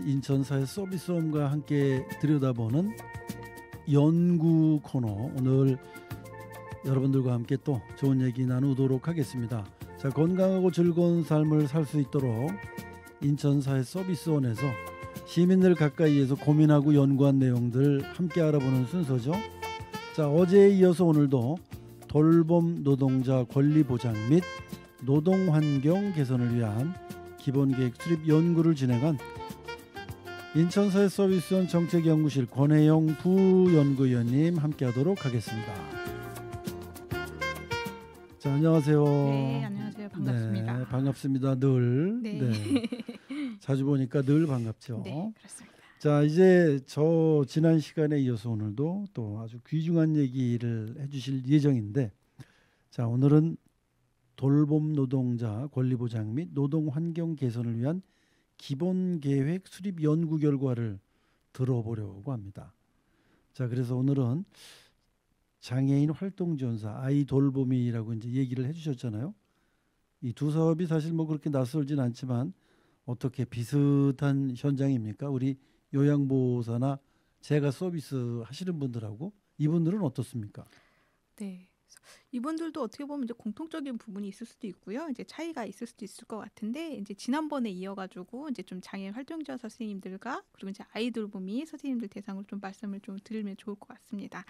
인천사회 서비스홈과 함께 들여다보는 연구 코너, 오늘 여러분들과 함께 또 좋은 얘기 나누도록 하겠습니다. 자, 건강하고 즐거운 삶을 살 수 있도록 인천사회 서비스원에서 시민들 가까이에서 고민하고 연구한 내용들 함께 알아보는 순서죠. 자, 어제에 이어서 오늘도 돌봄 노동자 권리 보장 및 노동 환경 개선을 위한 기본계획 수립 연구를 진행한 인천사회 서비스원 정책연구실 권혜영 부연구위원님 함께하도록 하겠습니다. 자, 안녕하세요. 네, 안녕하세요. 반갑습니다. 네, 반갑습니다. 늘. 네. 네. 자주 보니까 늘 반갑죠. 네, 그렇습니다. 자, 이제 저 지난 시간에 이어서 오늘도 또 아주 귀중한 얘기를 해주실 예정인데, 자, 오늘은 돌봄 노동자 권리 보장 및 노동 환경 개선을 위한 기본 계획 수립 연구 결과를 들어보려고 합니다. 자, 그래서 오늘은 장애인 활동 지원사 아이돌봄이라고 이제 얘기를 해주셨잖아요. 이 두 사업이 사실 뭐 그렇게 낯설진 않지만 어떻게 비슷한 현장입니까? 우리 요양보호사나 제가 서비스 하시는 분들하고 이분들은 어떻습니까? 네. 이분들도 어떻게 보면 이제 공통적인 부분이 있을 수도 있고요. 이제 차이가 있을 수도 있을 것 같은데, 이제 지난번에 이어가지고 이제 좀 장애인 활동지원 선생님들과 그리고 이제 아이돌봄이 선생님들 대상으로 좀 말씀을 좀 드리면 좋을 것 같습니다.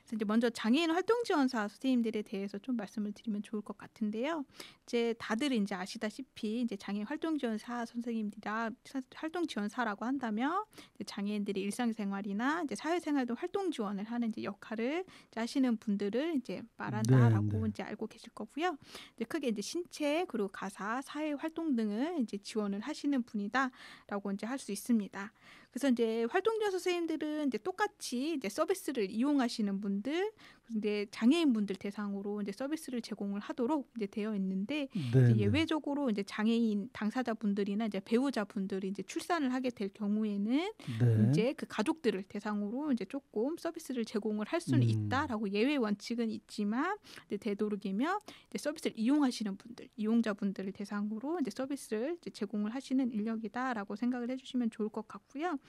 그래서 이제 먼저 장애인 활동지원사 선생님들에 대해서 좀 말씀을 드리면 좋을 것 같은데요. 이제 다들 이제 아시다시피 이제 장애인 활동지원사 선생님들이라 활동지원사라고 한다면 이제 장애인들의 일상생활이나 이제 사회생활도 활동 지원을 하는 이제 역할을 이제 하시는 분들을 이제 말한다라고 네. 이제 알고 계실 거고요. 이제 크게 이제 신체 그리고 가사, 사회 활동 등을 이제 지원을 하시는 분이다라고 이제 할 수 있습니다. 그래서 이제 활동지원 선생님들은 이제 똑같이 이제 서비스를 이용하시는 분들, 근데 장애인 분들 대상으로 이제 서비스를 제공을 하도록 이제 되어 있는데, 네, 이제 예외적으로 이제 장애인 당사자분들이나 이제 배우자분들이 이제 출산을 하게 될 경우에는 네. 이제 그 가족들을 대상으로 이제 조금 서비스를 제공을 할 수는 있다라고 예외 원칙은 있지만, 이제 되도록이면 이제 서비스를 이용하시는 분들, 이용자분들을 대상으로 이제 서비스를 이제 제공을 하시는 인력이다라고 생각을 해주시면 좋을 것 같고요.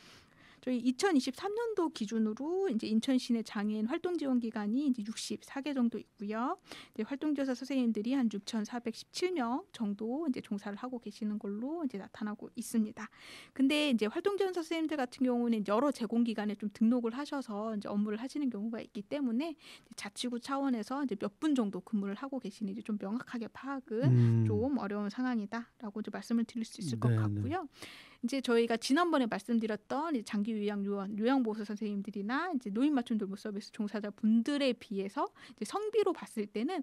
저희 2023년도 기준으로 이제 인천시 내 장애인 활동 지원 기관이 이제 64개 정도 있고요. 이제 활동지원사 선생님들이 한 6,417명 정도 이제 종사를 하고 계시는 걸로 이제 나타나고 있습니다. 근데 이제 활동지원사 선생님들 같은 경우는 여러 제공기관에 좀 등록을 하셔서 이제 업무를 하시는 경우가 있기 때문에 자치구 차원에서 이제 몇 분 정도 근무를 하고 계시는지 좀 명확하게 파악은 좀 어려운 상황이다라고 이제 말씀을 드릴 수 있을 것 네, 같고요. 이제 저희가 지난번에 말씀드렸던 이제 장기 요양보호사 선생님들이나 이제 노인 맞춤 돌봄 서비스 종사자 분들에 비해서 이제 성비로 봤을 때는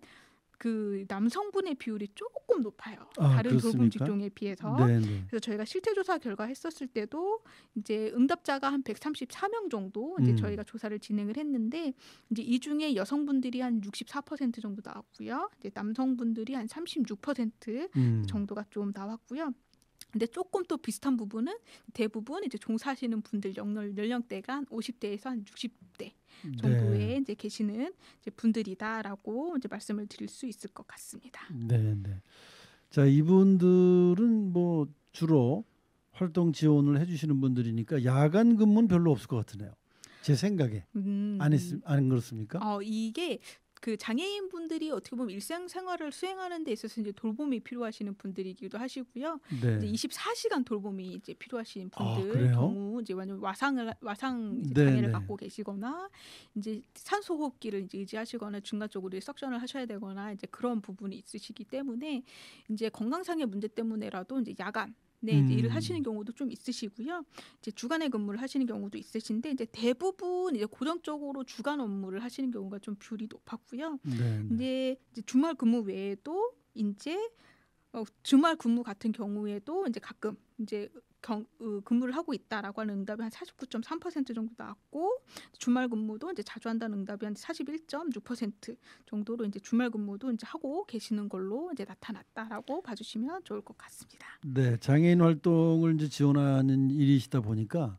그 남성분의 비율이 조금 높아요. 다른 돌봄 그렇습니까? 직종에 비해서. 네, 네. 그래서 저희가 실태조사 결과 했었을 때도 이제 응답자가 한 134명 정도 이제 저희가 조사를 진행을 했는데, 이제 이 중에 여성분들이 한 64% 정도 나왔고요. 이제 남성분들이 한 36% 정도가 좀 나왔고요. 근데 조금 또 비슷한 부분은 대부분 이제 종사하시는 분들 연령대가 한 50대에서 한 60대 정도에 네. 이제 계시는 이제 분들이다라고 이제 말씀을 드릴 수 있을 것 같습니다. 네, 네. 자, 이분들은 뭐 주로 활동 지원을 해주시는 분들이니까 야간 근무는 별로 없을 것 같으네요. 제 생각에 안 그렇습니까? 이게 그 장애인 분들이 어떻게 보면 일상생활을 수행하는 데 있어서 이제 돌봄이 필요하시는 분들이기도 하시고요. 네. 이제 24시간 돌봄이 이제 필요하신 분들 그래요? 경우 이제 완전 와상 이제 네, 장애를 네. 갖고 계시거나 이제 산소 호흡기를 이제 의지하시거나 중간적으로 석션을 하셔야 되거나 이제 그런 부분이 있으시기 때문에 이제 건강상의 문제 때문에라도 이제 야간 이제 일을 하시는 경우도 좀 있으시고요. 이제 주간에 근무를 하시는 경우도 있으신데, 이제 대부분 이제 고정적으로 주간 업무를 하시는 경우가 좀 비율이 높았고요. 네, 네. 이제 주말 근무 외에도 이제 주말 근무 같은 경우에도 이제 가끔 이제 근무를 하고 있다라고 하는 응답이 한 49.3% 정도 나왔고, 주말 근무도 이제 자주 한다는 응답이 한 41.6% 정도로 이제 주말 근무도 이제 하고 계시는 걸로 이제 나타났다라고 봐주시면 좋을 것 같습니다. 네, 장애인 활동을 이제 지원하는 일이시다 보니까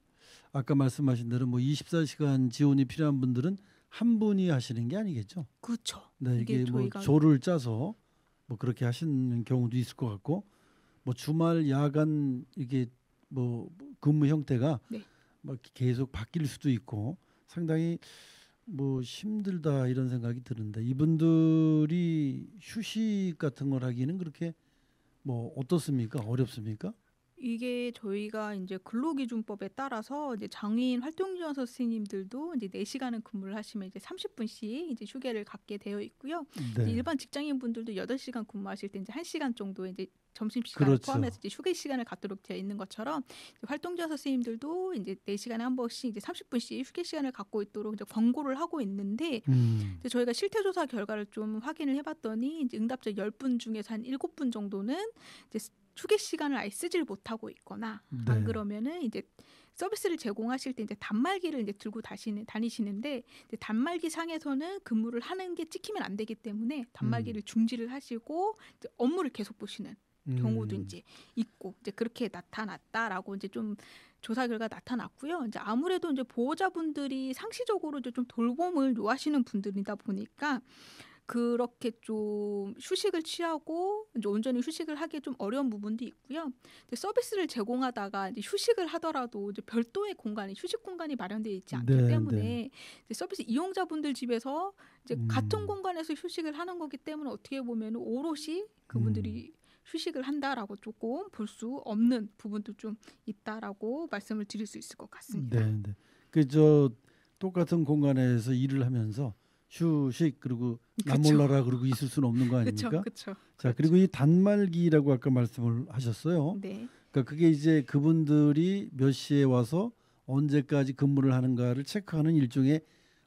아까 말씀하신 대로 뭐 24시간 지원이 필요한 분들은 한 분이 하시는 게 아니겠죠? 그렇죠. 네, 이게 뭐 저희가 조를 짜서 뭐 그렇게 하시는 경우도 있을 것 같고, 뭐 주말 야간 이게 뭐 근무 형태가 네. 막 계속 바뀔 수도 있고 상당히 뭐 힘들다 이런 생각이 드는데 이분들이 휴식 같은 걸 하기는 그렇게 뭐 어떻습니까? 어렵습니까? 이게 저희가 이제 근로기준법에 따라서 이제 장애인 활동지원 선생님들도 이제 4시간을 근무를 하시면 이제 30분씩 이제 휴게를 갖게 되어 있고요. 이제 네. 일반 직장인분들도 8시간 근무하실 때 이제 1시간 정도 이제 점심시간을 그렇죠. 포함해서 이제 휴게 시간을 갖도록 되어 있는 것처럼 이제 활동지원 선생님들도 이제 4시간에 한 번씩 이제 30분씩 휴게 시간을 갖고 있도록 이제 권고를 하고 있는데 이제 저희가 실태조사 결과를 좀 확인을 해봤더니 이제 응답자 10분 중에서 한 7분 정도는 이제 휴게 시간을 아예 쓰질 못하고 있거나 안 네. 그러면은 이제 서비스를 제공하실 때 이제 단말기를 이제 들고 다니시는데 이제 단말기 상에서는 근무를 하는 게 찍히면 안 되기 때문에 단말기를 중지를 하시고 이제 업무를 계속 보시는 경우도 이제 있고 이제 그렇게 나타났다라고 이제 좀 조사 결과 나타났고요. 이제 아무래도 이제 보호자분들이 상시적으로 이제 좀 돌봄을 요하시는 분들이다 보니까 그렇게 좀 휴식을 취하고 이제 온전히 휴식을 하기 좀 어려운 부분도 있고요. 이제 서비스를 제공하다가 이제 휴식을 하더라도 이제 별도의 공간이 휴식 공간이 마련되어 있지 않기 네, 때문에 네. 이제 서비스 이용자분들 집에서 이제 같은 공간에서 휴식을 하는 거기 때문에 어떻게 보면 오롯이 그분들이 휴식을 한다라고 조금 볼 수 없는 부분도 좀 있다라고 말씀을 드릴 수 있을 것 같습니다. 네, 네. 그저 똑같은 공간에서 일을 하면서 휴식 그리고 나 그쵸. 몰라라 그러고 있을 수는 없는 거 그렇죠, 아닙니까? 그렇죠. 자, 그리고 이 단말기라고 아까 말씀을 하셨어요. 네. 그러니까 그게 이제 그분들이 몇 시에 와서 언제까지 근무를 하는가를 체크하는 일종의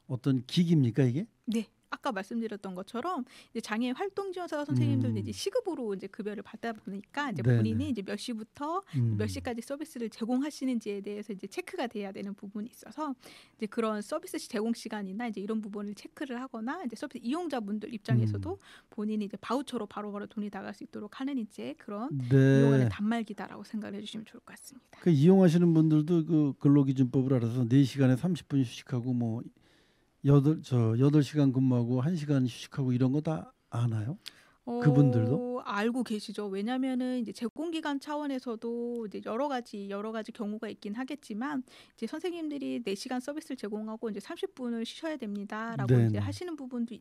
어떤 기기입니까 이게? 네. 아까 말씀드렸던 것처럼 이제 장애인 활동지원사 선생님들도 이제 시급으로 이제 급여를 받다 보니까 이제 네네. 본인이 이제 몇 시부터 몇 시까지 서비스를 제공하시는지에 대해서 이제 체크가 돼야 되는 부분이 있어서 이제 그런 서비스 제공 시간이나 이제 이런 부분을 체크를 하거나 이제 서비스 이용자분들 입장에서도 본인이 이제 바우처로 바로바로 돈이 나갈 수 있도록 하는 이제 그런 이용하는 네. 단말기다라고 생각을 해주시면 좋을 것 같습니다. 그 이용하시는 분들도 그 근로기준법을 알아서 4시간에 30분 휴식하고 뭐 8시간 근무하고 1시간 휴식하고 이런 거 다 아나요? 그분들도? 알고 계시죠. 왜냐면은 이제 제공기관 차원에서도 이제 여러 가지 경우가 있긴 하겠지만 이제 선생님들이 4시간 서비스를 제공하고 이제 30분을 쉬셔야 됩니다라고 이제 네네. 하시는 부분도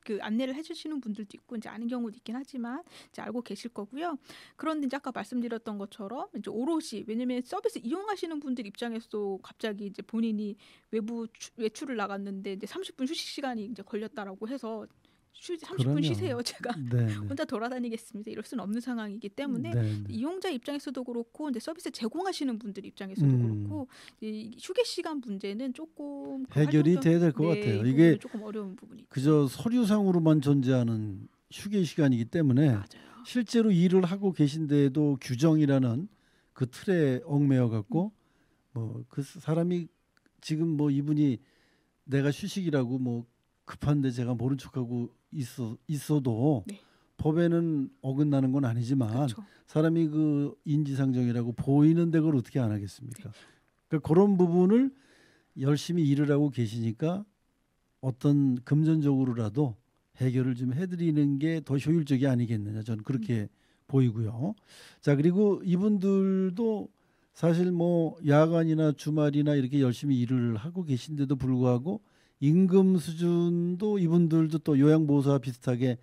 그 안내를 해주시는 분들도 있고 이제 아는 경우도 있긴 하지만 이제 알고 계실 거고요. 그런데 이제 아까 말씀드렸던 것처럼 이제 오롯이 왜냐면 서비스 이용하시는 분들 입장에서도 갑자기 이제 본인이 외출을 나갔는데 이제 30분 휴식 시간이 이제 걸렸다라고 해서 30분 그럼요. 쉬세요. 제가 네네. 혼자 돌아다니겠습니다. 이럴 수는 없는 상황이기 때문에 네네. 이용자 입장에서도 그렇고 이제 서비스 제공하시는 분들 입장에서도 그렇고 이 휴게 시간 문제는 조금 그 해결이 활동적- 돼야 될 것 네, 같아요. 이 이게 부분은 조금 어려운 부분이 있죠. 그저 서류상으로만 존재하는 휴게 시간이기 때문에 맞아요. 실제로 일을 하고 계신데도 규정이라는 그 틀에 얽매여 갖고 뭐 그 사람이 지금 뭐 이분이 내가 휴식이라고 뭐 급한데 제가 모른 척하고 있어도 네. 법에는 어긋나는 건 아니지만 그렇죠. 사람이 그 인지상정이라고 보이는데 그걸 어떻게 안 하겠습니까? 그러니까 그런 부분을 열심히 일을 하고 계시니까 어떤 금전적으로라도 해결을 좀 해드리는 게 더 효율적이 아니겠느냐 저는 그렇게 보이고요. 자, 그리고 이분들도 사실 뭐 야간이나 주말이나 이렇게 열심히 일을 하고 계신데도 불구하고 임금 수준도 이분들도 또 요양보호사와 비슷하게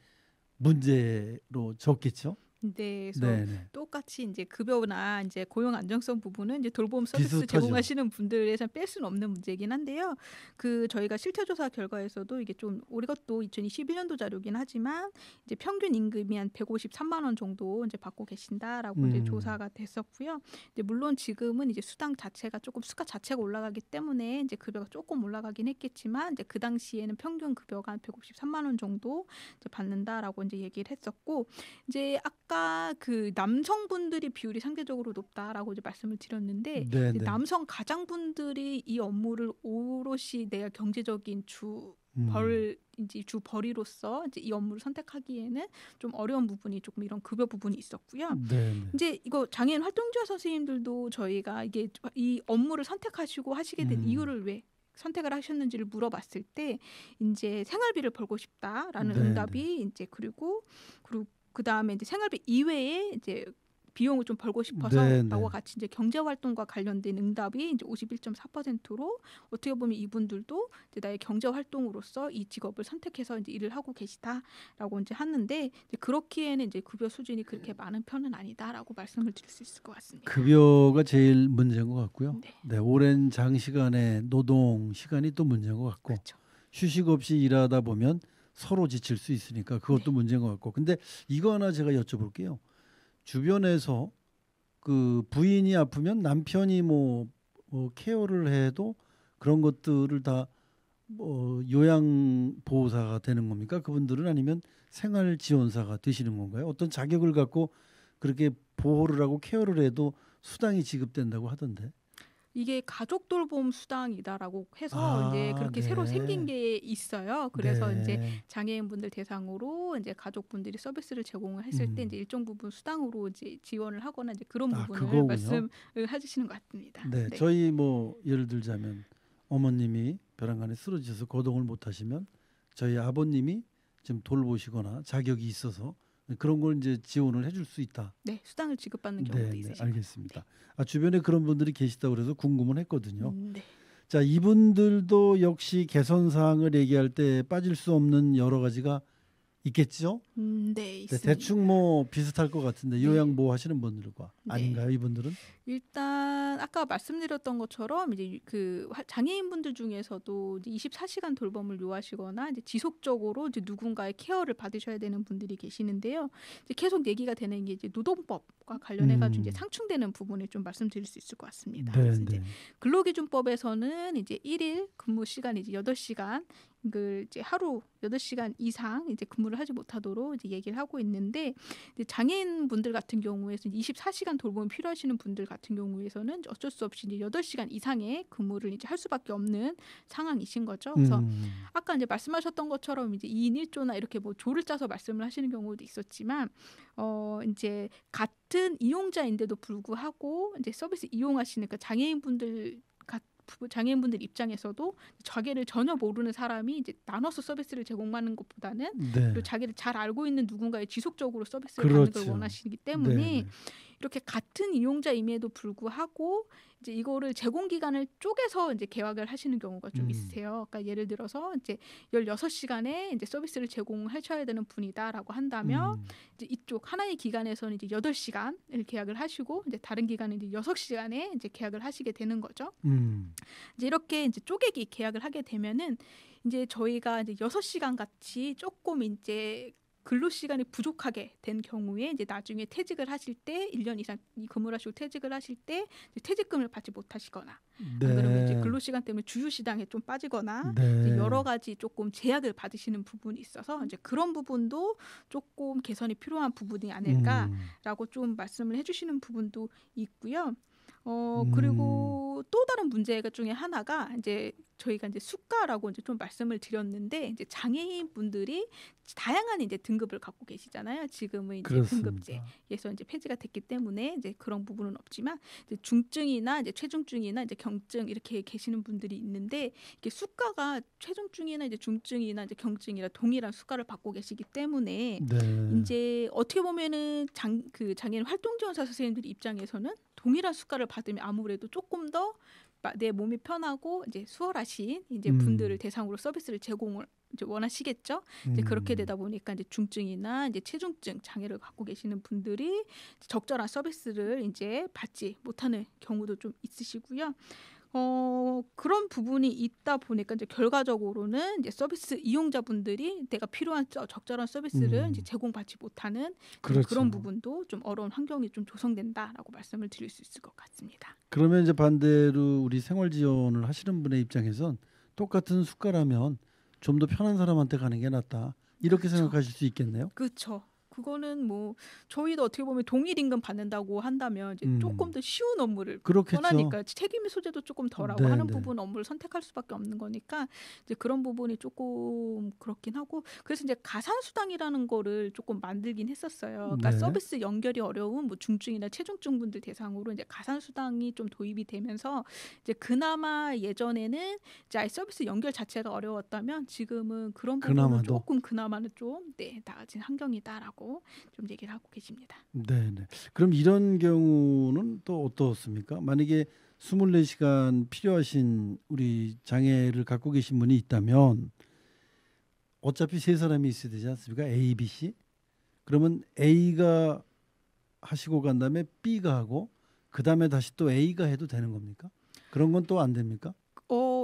문제로 적겠죠. 네, 그래서 네네. 똑같이 이제 급여나 이제 고용 안정성 부분은 이제 돌봄 서비스 비슷하죠. 제공하시는 분들에서 뺄 수는 없는 문제이긴 한데요. 그 저희가 실태조사 결과에서도 이게 좀 우리 것도 2021년도 자료긴 하지만 이제 평균 임금이 한 153만 원 정도 이제 받고 계신다라고 이제 조사가 됐었고요. 이제 물론 지금은 이제 수당 자체가 조금 수가 자체가 올라가기 때문에 이제 급여가 조금 올라가긴 했겠지만 이제 그 당시에는 평균 급여가 한 153만 원 정도 이제 받는다라고 이제 얘기를 했었고 이제 아까 그 남성분들이 비율이 상대적으로 높다라고 이제 말씀을 드렸는데 이제 네네. 남성 가장분들이 이 업무를 오롯이 내가 경제적인 주 벌이로서 이제 이 업무를 선택하기에는 좀 어려운 부분이 조금 이런 급여 부분이 있었고요. 네네. 이제 이거 장애인 활동지원 선생님들도 저희가 이게 이 업무를 선택하시고 하시게 된 이유를 왜 선택을 하셨는지를 물어봤을 때 이제 생활비를 벌고 싶다라는 네네. 응답이 이제 그리고 그 다음에 이제 생활비 이외에 이제 비용을 좀 벌고 네, 싶어서라고 네. 같이 이제 경제 활동과 관련된 응답이 이제 51.4%로 어떻게 보면 이분들도 이제 나의 경제 활동으로서 이 직업을 선택해서 이제 일을 하고 계시다라고 이제 하는데 이제 그렇기에는 이제 급여 수준이 그렇게 많은 편은 아니다라고 말씀을 드릴 수 있을 것 같습니다. 급여가 제일 문제인 것 같고요. 네, 네, 오랜 장시간의 노동 시간이 또 문제인 것 같고 그렇죠. 휴식 없이 일하다 보면 서로 지칠 수 있으니까 그것도 네. 문제인 것 같고. 근데 이거 하나 제가 여쭤볼게요. 주변에서 그 부인이 아프면 남편이 뭐 케어를 해도 그런 것들을 다 요양보호사가 되는 겁니까? 그분들은 아니면 생활지원사가 되시는 건가요? 어떤 자격을 갖고 그렇게 보호를 하고 케어를 해도 수당이 지급된다고 하던데. 이게 가족 돌봄 수당이다라고 해서 이제 아, 그렇게 새로 생긴 네. 게 있어요. 그래서 이제 네. 장애인분들 대상으로 이제 가족분들이 서비스를 제공을 했을 때 이제 일정 부분 수당으로 이제 지원을 하거나 이제 그런 아, 부분을 그거군요. 말씀을 해주시는 것 같습니다. 네, 네. 저희 뭐 예를 들자면 어머님이 벼랑간에 쓰러지셔서 거동을 못 하시면 저희 아버님이 좀 돌보시거나 자격이 있어서 그런 걸 이제 지원을 해줄 수 있다. 네, 수당을 지급받는 네, 경우도 네, 있으신 알겠습니다. 아, 주변에 그런 분들이 계시다고 그래서 궁금은 했거든요. 네. 자, 이분들도 역시 개선 사항을 얘기할 때 빠질 수 없는 여러 가지가 있겠죠? 네, 네, 있습니다. 대충 뭐 비슷할 것 같은데 네. 요양보호 하시는 분들과 네. 아닌가요, 이분들은? 일단 아까 말씀드렸던 것처럼 이제 그 장애인분들 중에서도 이제 24시간 돌봄을 요하시거나 이제 지속적으로 이제 누군가의 케어를 받으셔야 되는 분들이 계시는데요. 이제 계속 얘기가 되는 게 이제 노동법과 관련해가지고 이제 상충되는 부분을 좀 말씀드릴 수 있을 것 같습니다. 네, 그래서 이제 네. 근로기준법에서는 이제 1일 근무 시간이 이제 8시간 그 이제 하루 8시간 이상 이제 근무를 하지 못하도록 이제 얘기를 하고 있는데 이제 장애인 분들 같은 경우에서 24시간 돌봄이 필요하시는 분들 같은 경우에서는 어쩔 수 없이 이제 8시간 이상의 근무를 이제 할 수밖에 없는 상황이신 거죠. 그래서 아까 이제 말씀하셨던 것처럼 이제 2인 1조나 이렇게 뭐 조를 짜서 말씀을 하시는 경우도 있었지만 이제 같은 이용자인데도 불구하고 이제 서비스 이용하시는 그 장애인분들 입장에서도 자기를 전혀 모르는 사람이 이제 나눠서 서비스를 제공하는 것보다는 네. 그리고 자기를 잘 알고 있는 누군가의 지속적으로 서비스를 받는 걸 그렇죠. 원하시기 네, 때문에 네. 이렇게 같은 이용자임에도 불구하고 이제 이거를 제공 기간을 쪼개서 이제 계약을 하시는 경우가 좀 있으세요. 그러니까 예를 들어서 이제 16시간에 이제 서비스를 제공하셔야 되는 분이다라고 한다면 이제 이쪽 하나의 기간에서는 이제 8시간을 계약을 하시고 이제 다른 기간은 이제 6시간에 이제 계약을 하시게 되는 거죠. 이제 이렇게 이제 쪼개기 계약을 하게 되면은 이제 저희가 이제 6시간 같이 조금 이제 근로 시간이 부족하게 된 경우에 이제 나중에 퇴직을 하실 때 1년 이상 근무를 하시고 퇴직을 하실 때 이제 퇴직금을 받지 못하시거나 안 그러면 이제 근로 시간 때문에 주휴 시장에 좀 빠지거나 이제 여러 가지 조금 제약을 받으시는 부분이 있어서 이제 그런 부분도 조금 개선이 필요한 부분이 아닐까라고 좀 말씀을 해주시는 부분도 있고요. 그리고 또 다른 문제가 중에 하나가 이제 저희가 이제 수가라고 이제 좀 말씀을 드렸는데 이제 장애인 분들이 다양한 이제 등급을 갖고 계시잖아요. 지금은 이제 그렇습니다. 등급제에서 이제 폐지가 됐기 때문에 이제 그런 부분은 없지만 이제 중증이나 이제 최중증이나 이제 경증 이렇게 계시는 분들이 있는데 이게 수가가 최중증이나 이제 중증이나 이제 경증이라 동일한 수가를 받고 계시기 때문에 네. 이제 어떻게 보면은 장애인 활동지원사 선생님들 입장에서는 동일한 수가를 받으면 아무래도 조금 더 내 몸이 편하고 이제 수월하신 이제 분들을 대상으로 서비스를 제공을 이제 원하시겠죠. 이제 그렇게 되다 보니까 이제 중증이나 이제 체중증 장애를 갖고 계시는 분들이 적절한 서비스를 이제 받지 못하는 경우도 좀 있으시고요. 그런 부분이 있다 보니까 이제 결과적으로는 이제 서비스 이용자분들이 내가 필요한 적절한 서비스를 이제 제공받지 못하는 그렇죠. 그런 부분도 좀 어려운 환경이 좀 조성된다라고 말씀을 드릴 수 있을 것 같습니다. 그러면 이제 반대로 우리 생활 지원을 하시는 분의 입장에선 똑같은 수가라면 좀 더 편한 사람한테 가는 게 낫다. 이렇게 그렇죠. 생각하실 수 있겠네요. 그렇죠. 그거는 뭐 저희도 어떻게 보면 동일 임금 받는다고 한다면 이제 조금 더 쉬운 업무를 그렇겠죠. 원하니까 책임의 소재도 조금 덜하고 네, 하는 네. 부분 업무를 선택할 수밖에 없는 거니까 이제 그런 부분이 조금 그렇긴 하고 그래서 이제 가산수당이라는 거를 조금 만들긴 했었어요. 그러니까 네. 서비스 연결이 어려운 뭐 중증이나 체중증 분들 대상으로 이제 가산수당이 좀 도입이 되면서 이제 그나마 예전에는 이제 아예 서비스 연결 자체가 어려웠다면 지금은 그런 부분은 그나마도. 조금 그나마는 좀 나아진 환경이다라고 있다라고 좀 얘기를 하고 계십니다. 네, 네. 그럼 이런 경우는 또 어떻습니까? 만약에 24시간 필요하신 우리 장애를 갖고 계신 분이 있다면 어차피 세 사람이 있어야 되지 않습니까? A, B, C. 그러면 A가 하시고 간 다음에 B가 하고 그 다음에 다시 또 A가 해도 되는 겁니까? 그런 건 또 안 됩니까?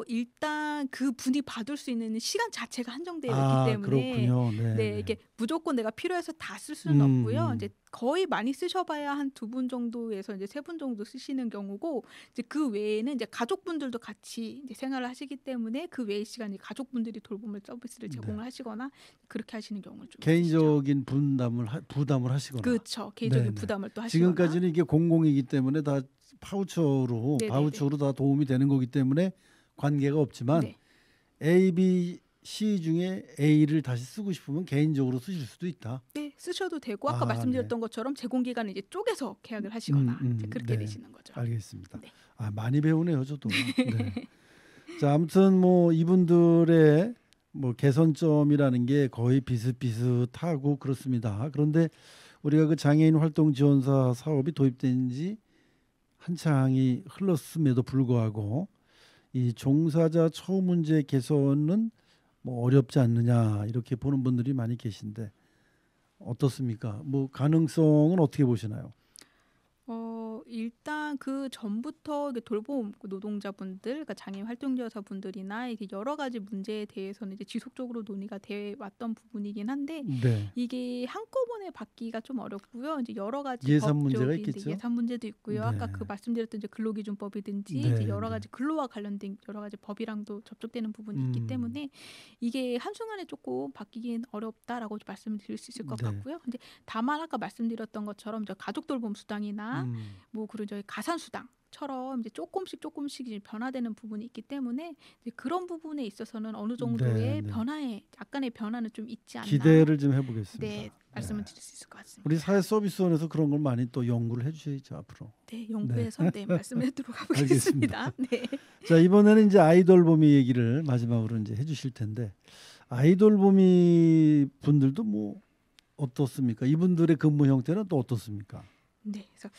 일단 그 분이 받을 수 있는 시간 자체가 한정되어 있기 때문에 그렇군요. 네, 네, 이게 무조건 내가 필요해서 다 쓸 수는 없고요. 이제 거의 많이 쓰셔봐야 한 2분 정도에서 이제 3분 정도 쓰시는 경우고, 이제 그 외에는 이제 가족분들도 같이 이제 생활을 하시기 때문에 그 외의 시간에 가족분들이 돌봄을 서비스를 제공을 하시거나 그렇게 하시는 경우를 좀 개인적인 부담을 하시거나. 그렇죠. 개인적인 네네. 부담을 또 하시거나. 지금까지는 이게 공공이기 때문에 다 바우처로 다 도움이 되는 거기 때문에 관계가 없지만 네. A, B, C 중에 A를 다시 쓰고 싶으면 개인적으로 쓰실 수도 있다. 네, 쓰셔도 되고 아까 말씀드렸던 것처럼 제공 기간을 이제 쪼개서 계약을 하시거나 이제 그렇게 되시는 거죠. 알겠습니다. 네. 많이 배우네요, 저도. 네. 자, 아무튼 뭐 이분들의 뭐 개선점이라는 게 거의 비슷비슷하고 그렇습니다. 그런데 우리가 그 장애인 활동 지원사 사업이 도입된 지 한창이 흘렀음에도 불구하고 이 종사자 처우 문제 개선은 뭐 어렵지 않느냐 이렇게 보는 분들이 많이 계신데 어떻습니까? 뭐 가능성은 어떻게 보시나요? 일단 그 전부터 돌봄 노동자분들, 그러니까 장애인 활동지원사분들이나 이게 여러 가지 문제에 대해서는 이제 지속적으로 논의가 돼 왔던 부분이긴 한데 이게 한꺼번에 받기가 좀 어렵고요. 이제 여러 가지 예산 문제가 있겠죠. 예산 문제도 있고요. 아까 그 말씀드렸던 이제 근로기준법이든지 이제 여러 가지 근로와 관련된 여러 가지 법이랑도 접촉되는 부분이 있기 때문에 이게 한순간에 조금 바뀌긴 어렵다라고 말씀을 드릴 수 있을 것 같고요. 근데 다만 아까 말씀드렸던 것처럼 가족 돌봄 수당이나 뭐 그리고 저희 가산 수당처럼 이제 조금씩 이제 변화되는 부분이 있기 때문에 이제 그런 부분에 있어서는 어느 정도의 약간의 변화는 좀 있지 않나. 기대를 좀 해보겠습니다. 네, 말씀을 드릴 수 있을 것 같습니다. 우리 사회서비스원에서 그런 걸 많이 또 연구를 해주셔야죠 앞으로. 네, 연구해서 말씀드리도록 하겠습니다. 네. 자, 이번에는 이제 아이돌봄이 얘기를 마지막으로 이제 해주실 텐데 아이돌봄이 분들도 뭐 어떻습니까? 이분들의 근무 형태는 또 어떻습니까? 네, 그래서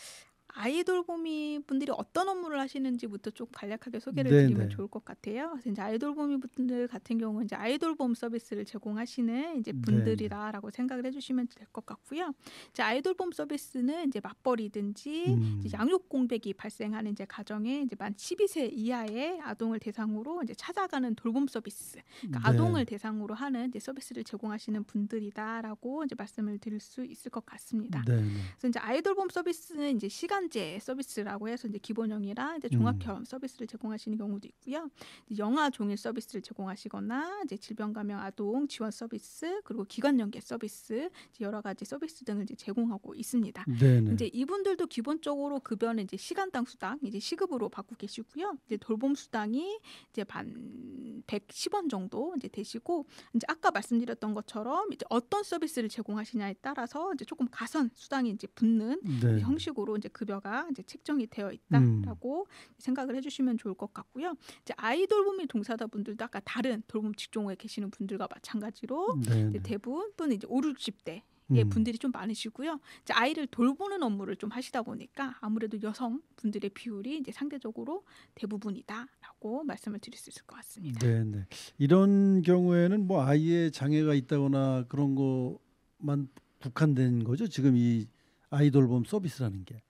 아이돌봄이 분들이 어떤 업무를 하시는지부터 좀 간략하게 소개를 드리면 좋을 것 같아요. 그래서 이제 아이돌봄이 분들 같은 경우는 이제 아이돌봄 서비스를 제공하시는 이제 분들이라고 생각을 해주시면 될 것 같고요. 이제 아이돌봄 서비스는 이제 맞벌이든지 이제 양육 공백이 발생하는 이제 가정에 이제 만 12세 이하의 아동을 대상으로 이제 찾아가는 돌봄 서비스, 그러니까 아동을 대상으로 하는 이제 서비스를 제공하시는 분들이다라고 이제 말씀을 드릴 수 있을 것 같습니다. 그래서 이제 아이돌봄 서비스는 이제 시간제 서비스라고 해서 이제 기본형이랑 이제 종합형 서비스를 제공하시는 경우도 있고요. 영아 종일 서비스를 제공하시거나 이제 질병감염 아동 지원 서비스 그리고 기관연계 서비스 여러 가지 서비스 등을 이제 제공하고 있습니다. 이제 이분들도 기본적으로 급여는 이제 시간당 수당 이제 시급으로 받고 계시고요. 이제 돌봄 수당이 이제 110원 정도 이제 되시고 이제 아까 말씀드렸던 것처럼 이제 어떤 서비스를 제공하시냐에 따라서 이제 조금 가선 수당이 이제 붙는 형식으로 이제 급여가 이제 책정이 되어 있다라고 생각을 해주시면 좋을 것 같고요. 이제 아이돌봄이 종사자분들도 아까 다른 돌봄 직종에 계시는 분들과 마찬가지로 이제 대부분 이제 5, 60대 분들이 좀 많으시고요. 이제 아이를 돌보는 업무를 좀 하시다 보니까 아무래도 여성 분들의 비율이 이제 상대적으로 대부분이다라고 말씀을 드릴 수 있을 것 같습니다. 네. 이런 경우에는 뭐 아이의 장애가 있다거나 그런 것만 국한된 거죠. 지금 이 아이돌봄 서비스라는 게.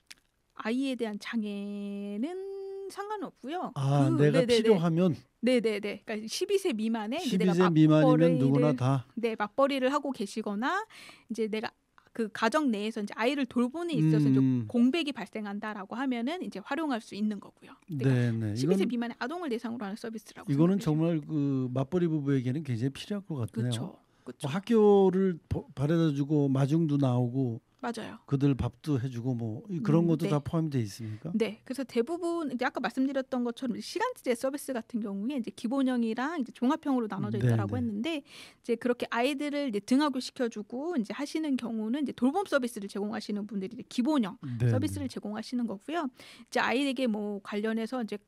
아이에 대한 장애는 상관없고요. 내가 필요하면. 네네네. 그러니까 12세 미만에 12세 미만이면 누구나 다. 네, 맞벌이를 하고 계시거나 이제 내가 그 가정 내에서 이제 아이를 돌보는 있어서 이제 공백이 발생한다라고 하면은 이제 활용할 수 있는 거고요. 그러니까 12세 미만의 아동을 대상으로 하는 서비스라고. 이거는 정말 그 맞벌이 부부에게는 굉장히 필요할 것 같네요. 그렇죠. 뭐 학교를 바래다주고 마중도 나오고. 맞아요. 그들 밥도 해주고 뭐 그런 것도 다 포함되어 있습니까? 네, 그래서 대부분 이제 아까 말씀드렸던 것처럼 시간제 서비스 같은 경우에 이제 기본형이랑 이제 종합형으로 나눠져 있다라고 했는데 이제 그렇게 아이들을 이제 등하교 시켜주고 이제 하시는 경우는 이제 돌봄 서비스를 제공하시는 분들이 이제 기본형 서비스를 제공하시는 거고요. 이제 아이에게 뭐 관련해서 이제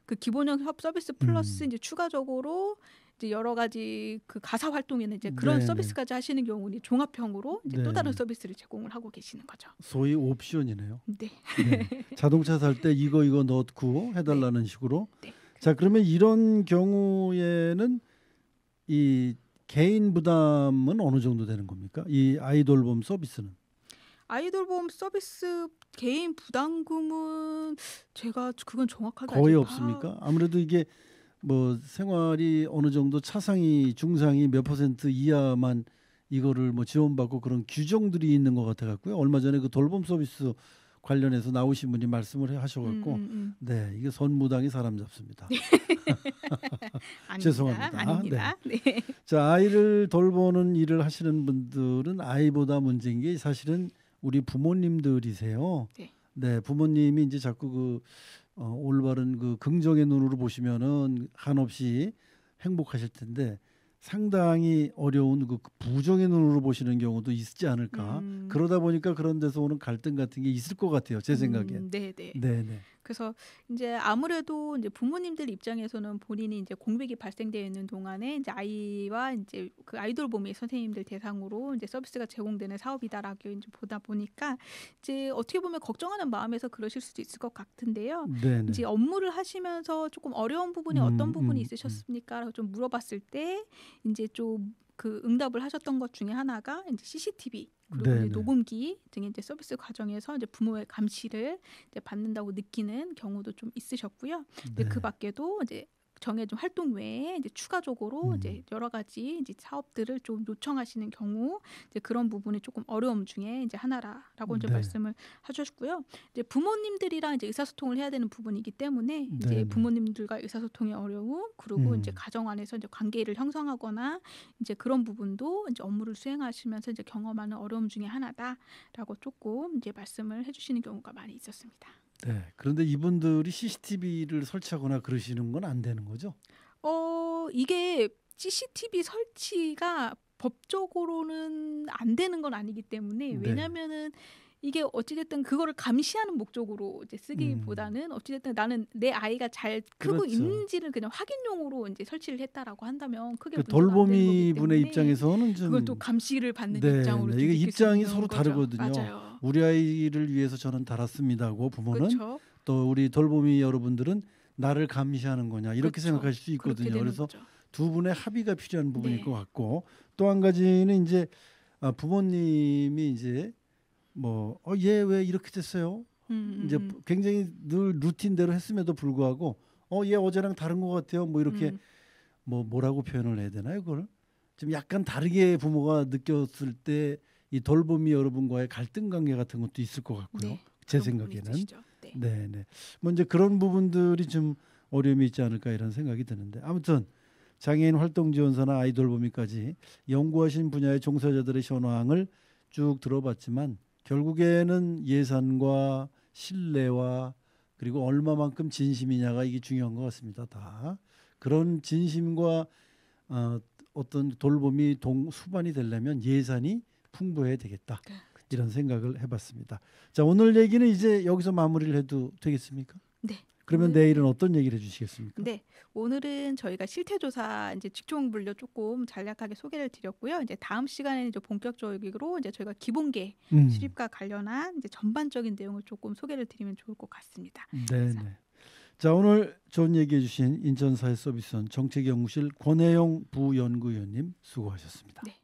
그 기본형 협 서비스 플러스 이제 추가적으로 이제 여러 가지 그 가사 활동에는 이제 그런 네네. 서비스까지 하시는 경우는 종합형으로 이제 또 다른 네네. 서비스를 제공을 하고 계시는 거죠. 소위 옵션이네요. 네. 네. 자동차 살 때 이거 넣고 네. 해달라는 식으로. 네. 자, 그러면 이런 경우에는 이 개인 부담은 어느 정도 되는 겁니까? 이 아이돌봄 서비스는. 아이돌봄 서비스 개인 부담금은 제가 그건 정확하게 거의 아직 없습니까? 아무래도 이게 뭐 생활이 어느 정도 차상위, 중상위 몇 퍼센트 이하만 이거를 뭐 지원받고 그런 규정들이 있는 것 같아 갖고요. 얼마 전에 그 돌봄 서비스 관련해서 나오신 분이 말씀을 하셔갖고 네, 이게 선무당이 사람 잡습니다. 아닙니다. 죄송합니다. 아닙니다. 네. 자, 아이를 돌보는 일을 하시는 분들은 아이보다 문제인 게 사실은 우리 부모님들이세요. 네. 네, 부모님이 이제 자꾸 그 올바른 그 긍정의 눈으로 보시면은 한없이 행복하실 텐데 상당히 어려운 그 부정의 눈으로 보시는 경우도 있지 않을까. 그러다 보니까 그런 데서 오는 갈등 같은 게 있을 것 같아요. 제 생각엔. 네네. 네네. 그래서 이제 아무래도 이제 부모님들 입장에서는 본인이 이제 공백이 발생되어 있는 동안에 이제 아이와 이제 그 아이돌봄의 선생님들 대상으로 이제 서비스가 제공되는 사업이다라고 이제 보다 보니까 이제 어떻게 보면 걱정하는 마음에서 그러실 수도 있을 것 같은데요. 네네. 이제 업무를 하시면서 조금 어려운 부분이 어떤 부분이 있으셨습니까?라고 좀 물어봤을 때 이제 좀 그 응답을 하셨던 것 중에 하나가 이제 CCTV 그리고 이제 네네. 녹음기 등의 이제 서비스 과정에서 이제 부모의 감시를 이제 받는다고 느끼는 경우도 좀 있으셨고요. 이제 네. 그 밖에도 이제 정해진 활동 외에 이제 추가적으로 이제 여러 가지 이제 사업들을 좀 요청하시는 경우 이제 그런 부분이 조금 어려움 중에 이제 하나라라고 이제 네. 말씀을 하셨고요. 이제 부모님들이랑 이제 의사소통을 해야 되는 부분이기 때문에 이제 네네. 부모님들과 의사소통의 어려움 그리고 이제 음. 가정 안에서 이제 관계를 형성하거나 이제 그런 부분도 이제 업무를 수행하시면서 이제 경험하는 어려움 중에 하나다라고 조금 이제 말씀을 해주시는 경우가 많이 있었습니다. 네. 그런데 이분들이 CCTV를 설치하거나 그러시는 건 안 되는 거죠? 이게 CCTV 설치가 법적으로는 안 되는 건 아니기 때문에 네. 왜냐면은 이게 어찌됐든 그거를 감시하는 목적으로 이제 쓰기보다는 어찌됐든 나는 내 아이가 잘 크고 그렇죠. 있는지를 그냥 확인용으로 이제 설치를 했다라고 한다면 크게 그 문제가 안 되는 거기 돌보미 분의 때문에 입장에서는 그걸 또 좀 감시를 받는 네, 입장으로 네. 이게 뒤집힐 수 입장이 있는 서로 거죠. 다르거든요. 맞아요. 우리 아이를 위해서 저는 달았습니다고 부모는 그렇죠. 또 우리 돌보미 여러분들은 나를 감시하는 거냐 이렇게 그렇죠. 생각하실 수 그렇게 있거든요. 되는 그래서 거죠. 두 분의 합의가 필요한 부분일 네. 것 같고 또 한 가지는 이제 부모님이 이제 뭐 얘 왜 이렇게 됐어요? 이제 굉장히 늘 루틴대로 했음에도 불구하고 얘 어제랑 다른 것 같아요. 뭐 이렇게 뭐라고 표현을 해야 되나요? 그걸 좀 약간 다르게 부모가 느꼈을 때 이 돌보미 여러분과의 갈등 관계 같은 것도 있을 것 같고요. 네. 제 그런 부분이 생각에는 있으시죠. 네. 네. 뭐 이제 그런 부분들이 좀 어려움이 있지 않을까 이런 생각이 드는데 아무튼 장애인 활동 지원사나 아이돌보미까지 연구하신 분야의 종사자들의 현황을 쭉 들어봤지만 결국에는 예산과 신뢰와 그리고 얼마만큼 진심이냐가 이게 중요한 것 같습니다. 다 그런 진심과 어떤 돌봄이 수반이 되려면 예산이 풍부해야 되겠다. 이런 생각을 해봤습니다. 자, 오늘 얘기는 이제 여기서 마무리를 해도 되겠습니까? 네. 그러면 내일은 어떤 얘기를 해주시겠습니까? 네, 오늘은 저희가 실태조사 이제 직종분류 조금 간략하게 소개를 드렸고요. 이제 다음 시간에는 이제 본격적으로 이제 저희가 기본계 수립과 관련한 이제 전반적인 내용을 조금 소개를 드리면 좋을 것 같습니다. 네. 자, 오늘 좋은 얘기해주신 인천사회서비스원 정책연구실 권혜영 부연구위원님 수고하셨습니다. 네.